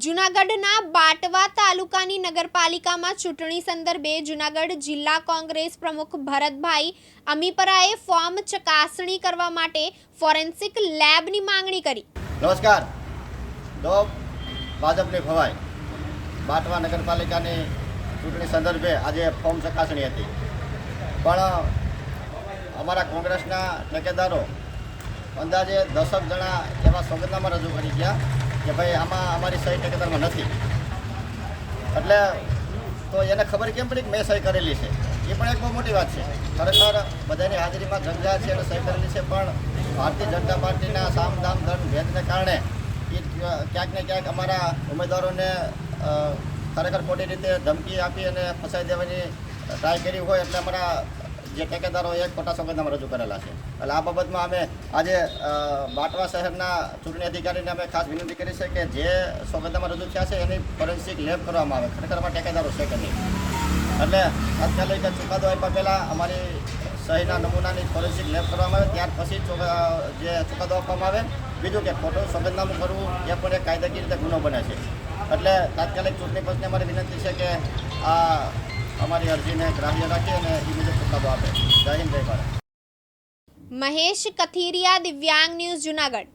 જૂનાગઢના બાટવા તાલુકાની નગરપાલિકામાં ચૂંટણી સંદર્ભે જૂનાગઢ જિલ્લા કોંગ્રેસ પ્રમુખ ભરતભાઈ અમીપરાએ ફોર્મ ચકાસણી કરવા માટે ફોરેન્સિક લેબની માંગણી કરી। નમસ્કાર। તો ભાજપની ભવાઈ બાટવા નગરપાલિકાની ચૂંટણી સંદર્ભે આજે ફોર્મ ચકાસણી હતી, પણ અમારા કોંગ્રેસના ઠેકેદારો અંદાજે 10 જણા એવા સોગંદનામા રજૂ કરી ગયા કે ભાઈ આમાં અમારી સહી ઠેકેદારમાં નથી, એટલે તો એને ખબર કેમ પડી કે મેં સહી કરેલી છે? એ પણ એક બહુ મોટી વાત છે। ખરેખર બધાની હાજરીમાં જંજાર છે અને સહી કરેલી છે, પણ ભારતીય જનતા પાર્ટીના સામ દામ દંડ ભેદને કારણે એ ક્યાંક ને ક્યાંક અમારા ઉમેદવારોને ખરેખર ખોટી રીતે ધમકી આપી અને ફસાઈ દેવાની ટ્રાય કરી હોય, એટલે અમારા જે ઠેકેદારોએ ખોટા સોગંદનામા રજૂ કરેલા છે। એટલે આ બાબતમાં અમે આજે બાટવા શહેરના ચૂંટણી અધિકારીને અમે ખાસ વિનંતી કરી છે કે જે સોગંદનામા રજૂ થયા છે એની ફોરેન્સિક લેબ કરવામાં આવે। ખરેખર અમારા ઠેકેદારો છે કે નહીં, એટલે તાત્કાલિક ચુકાદો આપ્યા પહેલાં અમારી સહીના નમૂનાની ફોરેન્સિક લેબ કરવામાં આવે, ત્યાર પછી જે ચુકાદો આપવામાં આવે। બીજું કે ખોટું સોગંદનામું કરવું એ પણ એક કાયદાકીય રીતે ગુનો બને છે, એટલે તાત્કાલિક ચૂંટણી પંચને અમારી વિનંતી છે કે આ અમારી અરજીને ગ્રાહ્ય રાખી અને એ મુજબ ચુકાદો આપે। જય હિન્દ, જય ભારત। મહેશ કથિરિયા, દિવ્યાંગ ન્યૂઝ, જૂનાગઢ।